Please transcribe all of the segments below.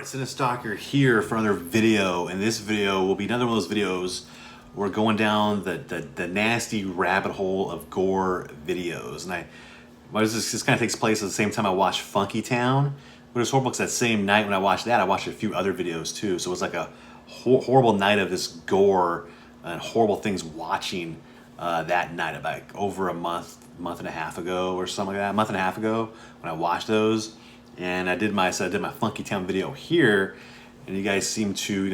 Cinestalker here for another video, and this video will be another one of those videos we're going down the nasty rabbit hole of gore videos. And this kind of takes place at the same time I watched Funky Town, but it's horrible because that same night when I watched that, I watched a few other videos too. So it was like a horrible night of this gore and horrible things watching that night, about over a month and a half ago or something like that. A month and a half ago when I watched those. And I did my Funky Town video here, and you guys seem to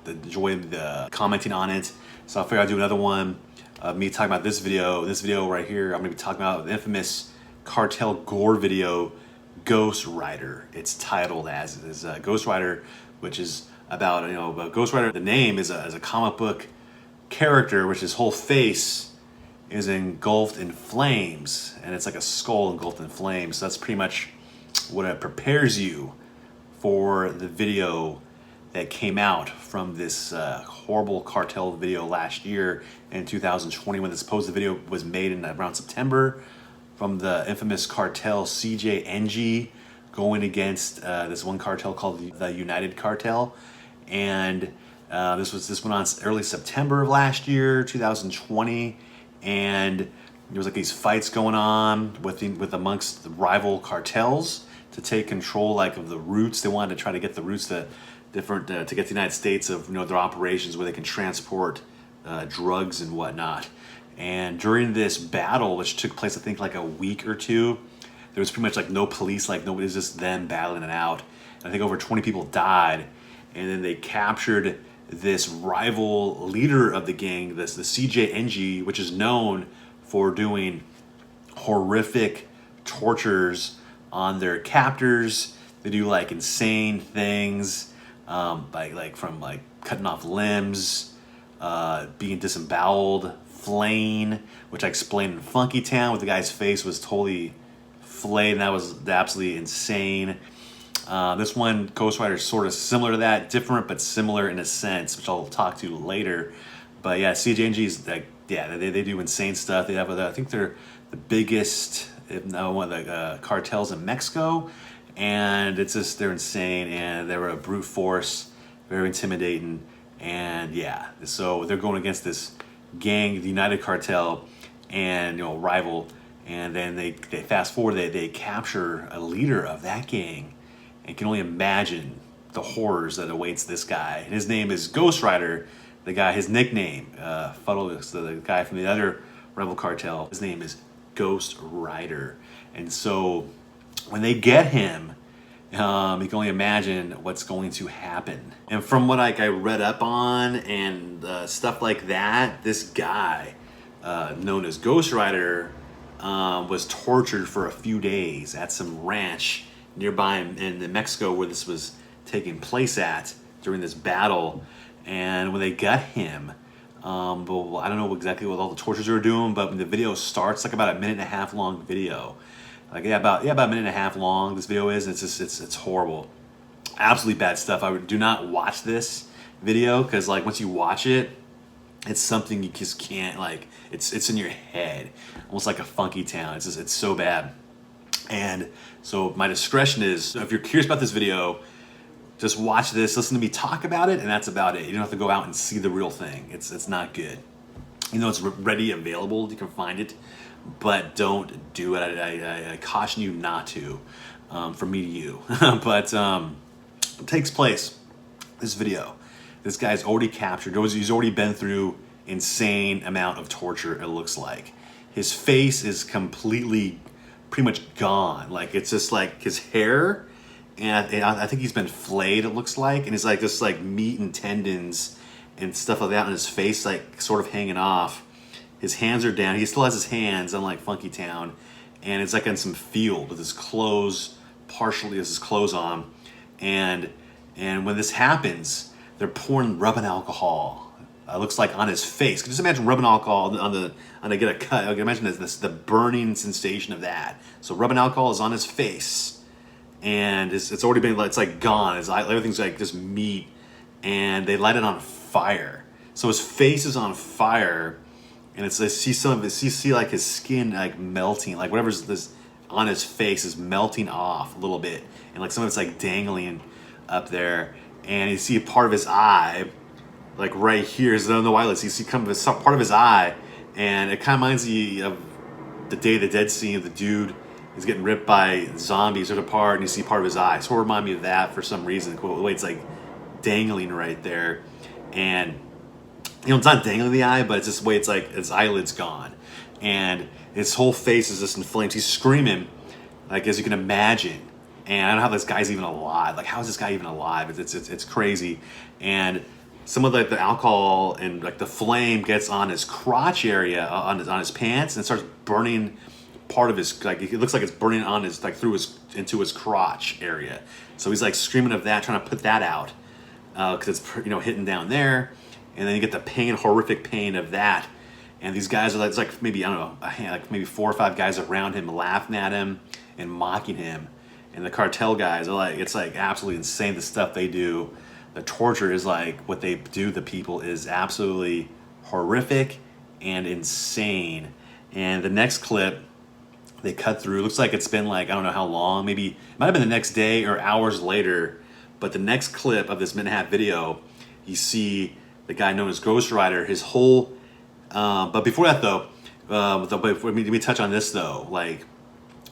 enjoy the commenting on it. So I figured I'd do another one of me talking about this video. This video right here, I'm going to be talking about the infamous Cartel Gore video, Ghostrider. It's titled as Ghostrider, which is about Ghostrider. The name is a comic book character, which his whole face is engulfed in flames, and it's like a skull engulfed in flames. So that's pretty much what it prepares you for the video that came out from this horrible Cartel video last year in 2020, when the supposed video was made in around September, from the infamous Cartel CJNG going against this one cartel called the United Cartel. And this went on early September of last year, 2020, and there was like these fights going on with amongst the rival cartels to take control of the routes. They wanted to try to get the routes to get the United States of their operations where they can transport drugs and whatnot. And during this battle, which took place I think like a week or two, there was pretty much like no police, nobody's, just them battling it out. And I think over 20 people died, and then they captured this rival leader of the gang, the CJNG, which is known for doing horrific tortures on their captors. They do insane things, from cutting off limbs, being disemboweled, flaying, which I explained in Funky Town, where the guy's face was totally flayed, and that was absolutely insane. This one, Ghostrider, is sort of similar to that, different but similar in a sense, which I'll talk to later. But yeah, CJNG's they do insane stuff. They have I think they're the biggest, if not one of the cartels in Mexico, and it's just, they're insane, and they were a brute force, very intimidating. And yeah, so they're going against this gang, the United Cartel, and rival. And then they fast forward, they capture a leader of that gang, and can only imagine the horrors that awaits this guy. And his name is Ghostrider. The guy, his nickname, the guy from the other rebel cartel, his name is Ghostrider. And so when they get him, you can only imagine what's going to happen. And from what I read up on and stuff like that, this guy, known as Ghostrider, was tortured for a few days at some ranch nearby in Mexico, where this was taking place at during this battle. And when they got him, but I don't know exactly what all the tortures they were doing, but when the video starts, about a minute and a half long video, about a minute and a half long this video is, and it's horrible, absolutely bad stuff. Do not watch this video, because once you watch it, it's something you just can't, it's in your head, almost like a Funky Town. It's so bad. And so my discretion is, if you're curious about this video, just watch this, listen to me talk about it, and that's about it. You don't have to go out and see the real thing. It's not good. It's ready, available, you can find it, but don't do it. I caution you not to, from me to you. But it takes place, this video, this guy's already captured, he's already been through insane amount of torture, it looks like. His face is completely, pretty much gone. It's just his hair, and I think he's been flayed, it looks like, and it's just meat and tendons and stuff like that on his face, sort of hanging off. His hands are down. He still has his hands, unlike Funky Town, and it's in some field with his clothes, partially has his clothes on. And when this happens, they're pouring rubbing alcohol, looks like, on his face. Just imagine rubbing alcohol on to get a cut. I can imagine the burning sensation of that. So rubbing alcohol is on his face, and it's already been, it's gone. Everything's just meat, and they light it on fire. So his face is on fire, and you see some of it. You see his skin melting, whatever's this on his face is melting off a little bit, and some of it's dangling up there, and you see a part of his eye, like right here. Is on the eyelids. You see kind of part of his eye, and it kind of reminds you of the Day of the Dead scene of the dude is getting ripped by zombies ripped apart, and you see part of his eye. So it reminded me of that for some reason. The way it's like dangling right there, and it's not dangling the eye, but it's just the way it's like his eyelid's gone, and his whole face is just in flames. He's screaming, like, as you can imagine. And I don't know how this guy's even alive. Like, how is this guy even alive? It's crazy. And some of the alcohol and like the flame gets on his crotch area, on his pants, and starts burning part of his, like, it looks like it's burning on his, like, into his crotch area. So he's like screaming of that, trying to put that out, because it's hitting down there. And then you get the pain, horrific pain of that. And these guys are it's like maybe, I don't know, like maybe 4 or 5 guys around him laughing at him and mocking him. And the cartel guys are like, it's like absolutely insane, the stuff they do. The torture is like, what they do to people is absolutely horrific and insane. And the next clip they cut through, looks like it's been like, I don't know how long, maybe it might have been the next day or hours later. But the next clip of this minute and a half video, you see the guy known as Ghostrider, his whole, but before that though, let me touch on this though, like,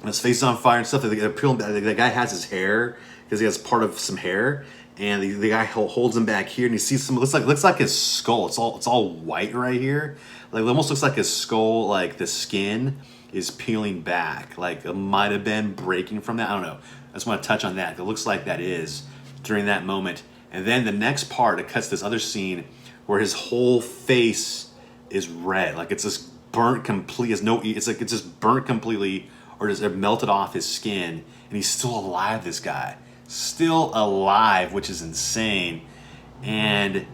his face is on fire and stuff. The guy has his hair, because he has part of some hair, and the guy holds him back here, and you see some, looks like his skull. It's all white right here. Like, it almost looks like his skull, like the skin is peeling back. Like, it might have been breaking from that. I don't know. I just want to touch on that. It looks like that is during that moment. And then the next part, it cuts this other scene where his whole face is red. Like, it's just burnt complete. It's like it's just burnt completely, or just melted off his skin, and he's still alive, this guy. Still alive, which is insane. And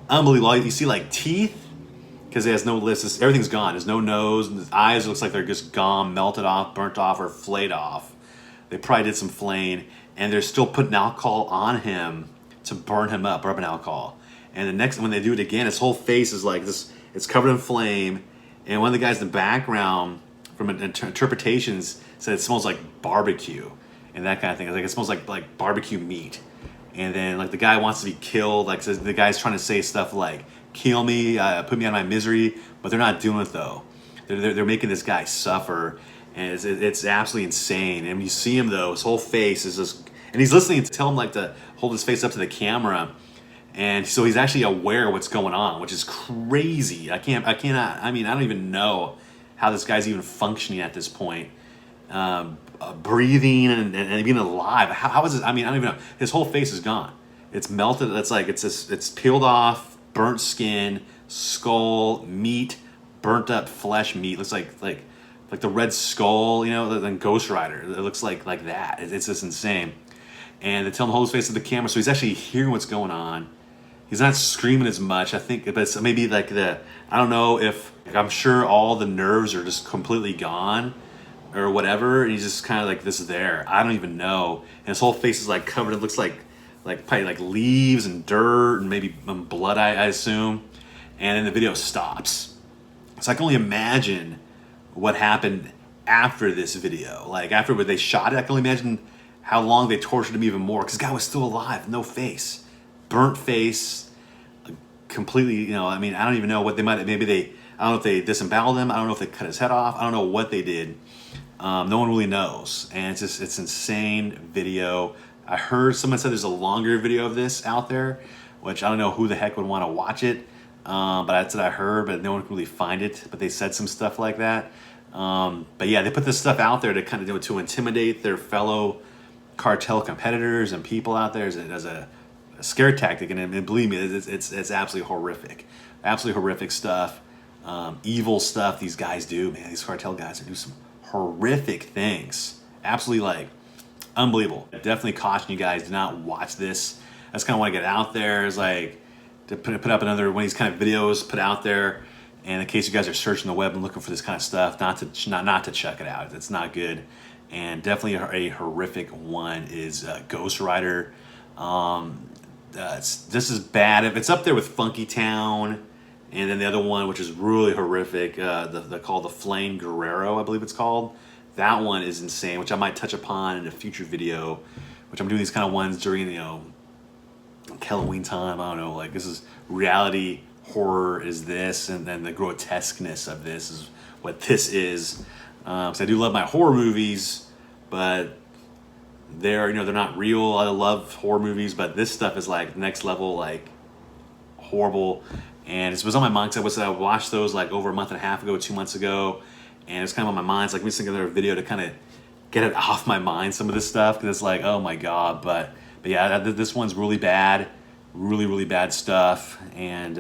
unbelievable. You see, like, teeth, because he has no lips. Everything's gone. There's no nose, and his eyes looks like they're just gone, melted off, burnt off, or flayed off. They probably did some flaying, and they're still putting alcohol on him to burn him up, rubbing alcohol. And when they do it again, his whole face is like this, it's covered in flame, and one of the guys in the background, from interpretations, said it smells like barbecue and that kind of thing. Like, it smells like barbecue meat. And then, like, the guy wants to be killed. Like, the guy's trying to say stuff like, kill me, put me out of my misery, but they're not doing it though. They're making this guy suffer, and it's absolutely insane. And when you see him though, his whole face is just, and he's listening to tell him, like, to hold his face up to the camera, and so he's actually aware of what's going on, which is crazy. I don't even know how this guy's even functioning at this point, breathing and being alive. How is it? I don't even know. His whole face is gone. It's melted. It's peeled off, burnt skin, skull, meat, burnt up flesh meat. Looks like the Red Skull, than Ghostrider. It looks like that. It's just insane. And they tell him to hold his face to the camera, so he's actually hearing what's going on. He's not screaming as much, I think, but it's maybe like I don't know if, I'm sure all the nerves are just completely gone or whatever, and he's just kind of like this there. I don't even know. And his whole face is like covered, it looks like probably like leaves and dirt and maybe blood, I assume. And then the video stops. So I can only imagine what happened after this video. Like, after they shot it, I can only imagine how long they tortured him even more, because the guy was still alive, no face. Burnt face, completely, I don't even know what they might, I don't know if they disemboweled him, I don't know if they cut his head off, I don't know what they did. No one really knows, and it's insane video. I heard someone said there's a longer video of this out there, which I don't know who the heck would want to watch it, but that's what I heard, but no one could really find it, but they said some stuff like that. But yeah, they put this stuff out there to kind of do it, to intimidate their fellow cartel competitors and people out there as a scare tactic, and believe me, it's absolutely horrific stuff, evil stuff these guys do. Man, these cartel guys do some horrific things, absolutely, like, unbelievable. I definitely caution you guys, do not watch this. I just kind of want to get out there, is like to put up another one of these kind of videos, put out there, and in case you guys are searching the web and looking for this kind of stuff, not to check it out. It's not good. And definitely a horrific one is Ghostrider. This is bad. It's up there with Funky Town, and then the other one, which is really horrific, called the Flame Guerrero, I believe it's called. That one is insane, which I might touch upon in a future video which I'm doing these kind of ones during, you know, Halloween time. I don't know, like this is reality horror is this, and then the grotesqueness of this is what this is. So I do love my horror movies, but they're, you know, they're not real. I love horror movies, but this stuff is like next level, like horrible. And it was on my mind because I watched those like over a month and a half ago, 2 months ago, and it's kind of on my mind. It's like missing another video to kind of get it off my mind, some of this stuff, because it's like, oh my god. But yeah, this one's really bad, really bad stuff, and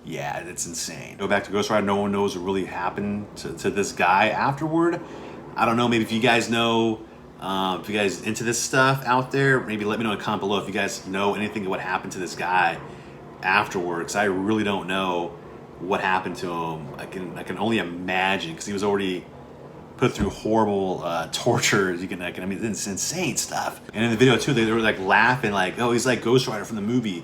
yeah, it's insane. Go back to Ghostrider. No one knows what really happened to this guy afterward. I don't know. Maybe if you guys know, if you guys into this stuff out there, maybe let me know in the comment below if you guys know anything of what happened to this guy afterwards. I really don't know what happened to him. I can only imagine, because he was already put through horrible torture. I mean, it's insane stuff. And in the video too, they were like laughing, like, oh, he's like Ghostrider from the movie.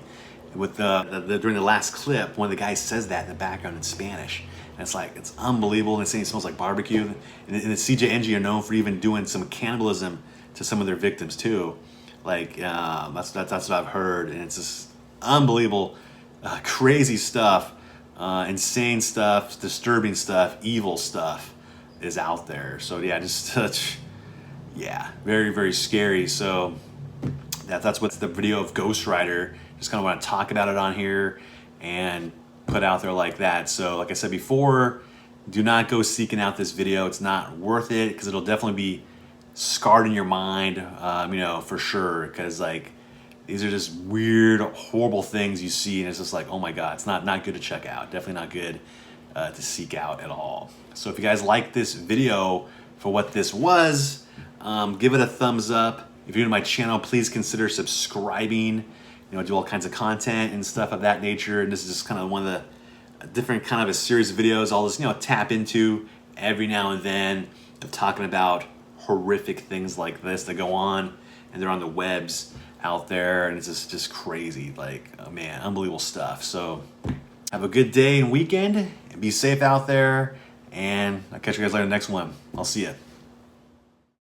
With during the last clip, one of the guys says that in the background in Spanish. And it's like, it's unbelievable. And it's saying it smells like barbecue. And the CJNG are known for even doing some cannibalism to some of their victims too. Like that's what I've heard. And it's just unbelievable, crazy stuff, insane stuff, disturbing stuff, evil stuff is out there. So yeah, just yeah, very scary. So that's what's the video of Ghostrider. Just kind of want to talk about it on here and put out there like that. So like I said before, do not go seeking out this video. It's not worth it, because it'll definitely be scarred in your mind, you know, for sure. Because like these are just weird, horrible things you see, and it's just like, oh my god, it's not good to check out. Definitely not good to seek out at all. So if you guys like this video for what this was, give it a thumbs up. If you're new to my channel, please consider subscribing. You know, I do all kinds of content and stuff of that nature, and this is just kind of one of the different kind of a series of videos I'll just, you know, tap into every now and then of talking about horrific things like this that go on, and they're on the webs out there, and it's just crazy, like, oh man, unbelievable stuff. So have a good day and weekend, and be safe out there, and I'll catch you guys later in the next one. I'll see ya.